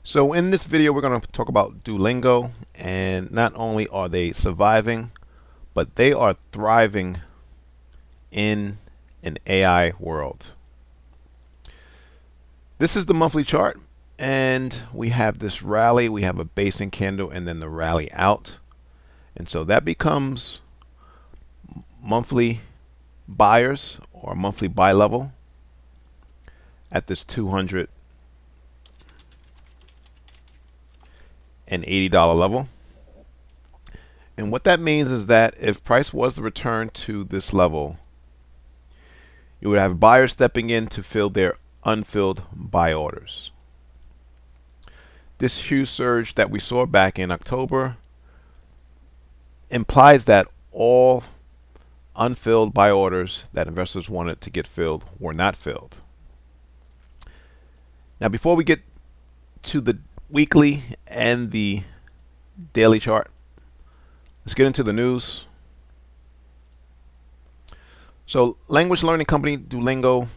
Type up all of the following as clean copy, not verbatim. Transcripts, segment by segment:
So in this video, we're going to talk about Duolingo, and not only are they surviving, but they are thriving in an AI world. This is the monthly chart, and we have this rally. We have a basing candle and then the rally out. And so that becomes monthly buyers or monthly buy level at this $280 level. And what that means is that if price was to return to this level, you would have buyers stepping in to fill their unfilled buy orders. This huge surge that we saw back in October implies that all unfilled buy orders that investors wanted to get filled were not filled. Now, before we get to the weekly and the daily chart, let's get into the news. So, language learning company Duolingo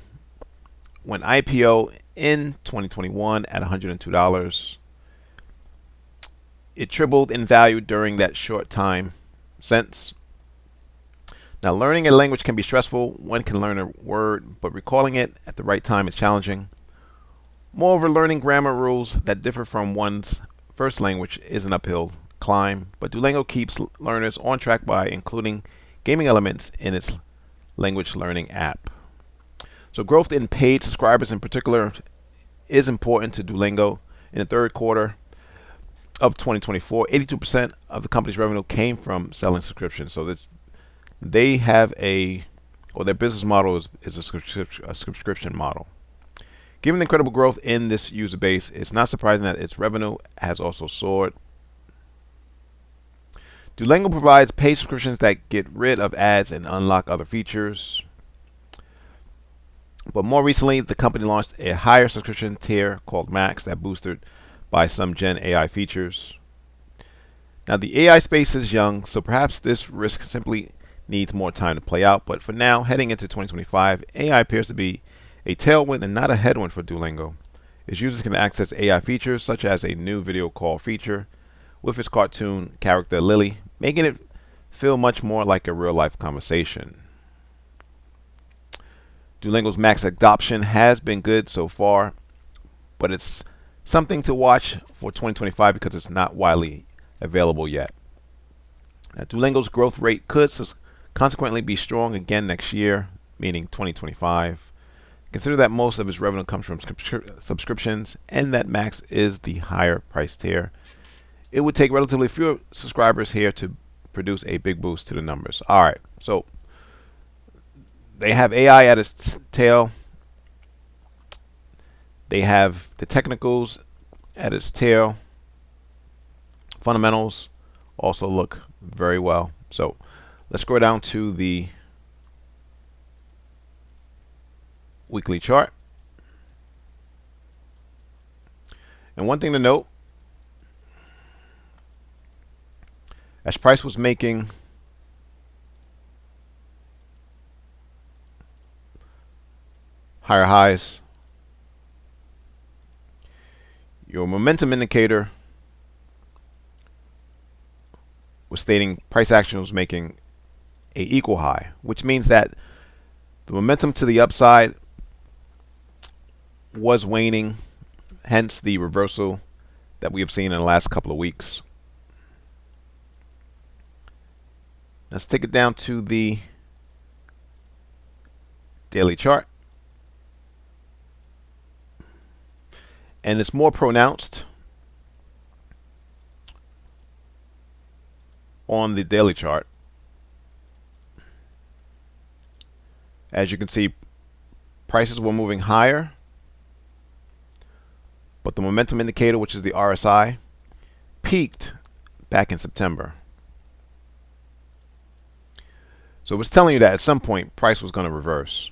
went IPO in 2021 at $102. It tripled in value during that short time since. Now, learning a language can be stressful. One can learn a word, but recalling it at the right time is challenging. Moreover, learning grammar rules that differ from one's first language is an uphill climb, but Duolingo keeps learners on track by including gaming elements in its language learning app. So growth in paid subscribers in particular is important to Duolingo. In the third quarter of 2024, 82% of the company's revenue came from selling subscriptions. So that they have their business model is a subscription model. Given the incredible growth in this user base, it's not surprising that its revenue has also soared. Duolingo provides paid subscriptions that get rid of ads and unlock other features. But more recently, the company launched a higher subscription tier called Max that boosted by some Gen AI features. Now, the AI space is young, so perhaps this risk simply needs more time to play out. But for now, heading into 2025, AI appears to be a tailwind and not a headwind for Duolingo. Its users can access AI features such as a new video call feature with its cartoon character Lily, making it feel much more like a real-life conversation. Duolingo's Max adoption has been good so far, but it's something to watch for 2025 because it's not widely available yet. Now, Duolingo's growth rate could consequently be strong again next year, meaning 2025. Consider that most of its revenue comes from subscriptions and that Max is the higher price tier. It would take relatively fewer subscribers here to produce a big boost to the numbers. All right, so they have AI at its tail. They have the technicals at its tail. Fundamentals also look very well. So let's go down to the weekly chart. And one thing to note, as price was making higher highs, your momentum indicator was stating price action was making a equal high, which means that the momentum to the upside was waning, hence the reversal that we have seen in the last couple of weeks. Let's take it down to the daily chart. And it's more pronounced on the daily chart. As you can see, prices were moving higher, but the momentum indicator, which is the RSI, peaked back in September. So it was telling you that at some point price was going to reverse.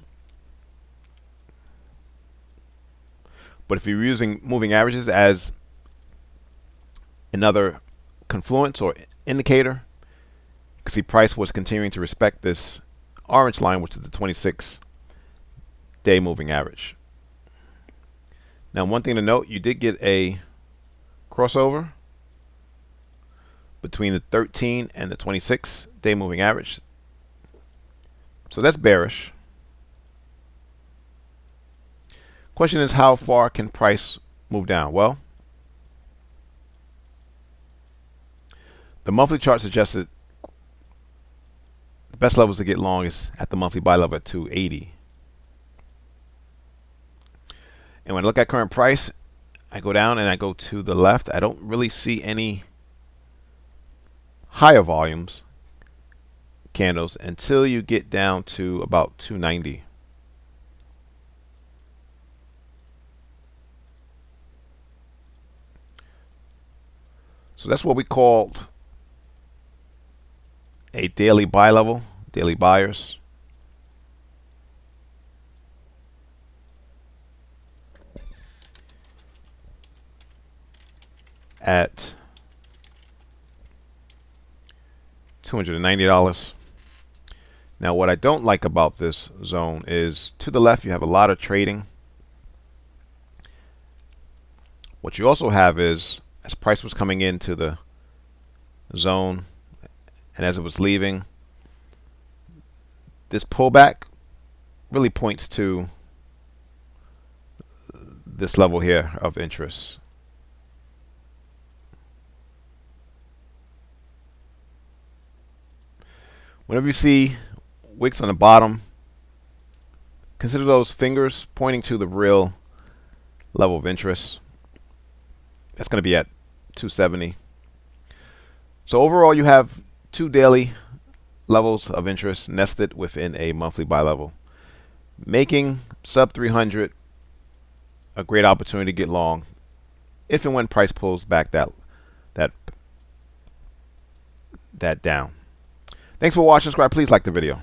But if you're using moving averages as another confluence or indicator, you can see price was continuing to respect this orange line, which is the 26-day moving average. Now, one thing to note, you did get a crossover between the 13 and the 26 day moving average. So that's bearish. Question is, how far can price move down? Well, the monthly chart suggested the best levels to get long is at the monthly buy level at 280. And when I look at current price, I go down and I go to the left. I don't really see any higher volumes candles until you get down to about 290. So that's what we called a daily buy level, daily buyers. At $290. Now, what I don't like about this zone is to the left you have a lot of trading. What you also have is, as price was coming into the zone and as it was leaving, this pullback really points to this level here of interest. Whenever you see wicks on the bottom, consider those fingers pointing to the real level of interest. That's going to be at 270. So overall, you have two daily levels of interest nested within a monthly buy level, making sub 300 a great opportunity to get long if and when price pulls back that down. Thanks for watching. Subscribe. Please like the video.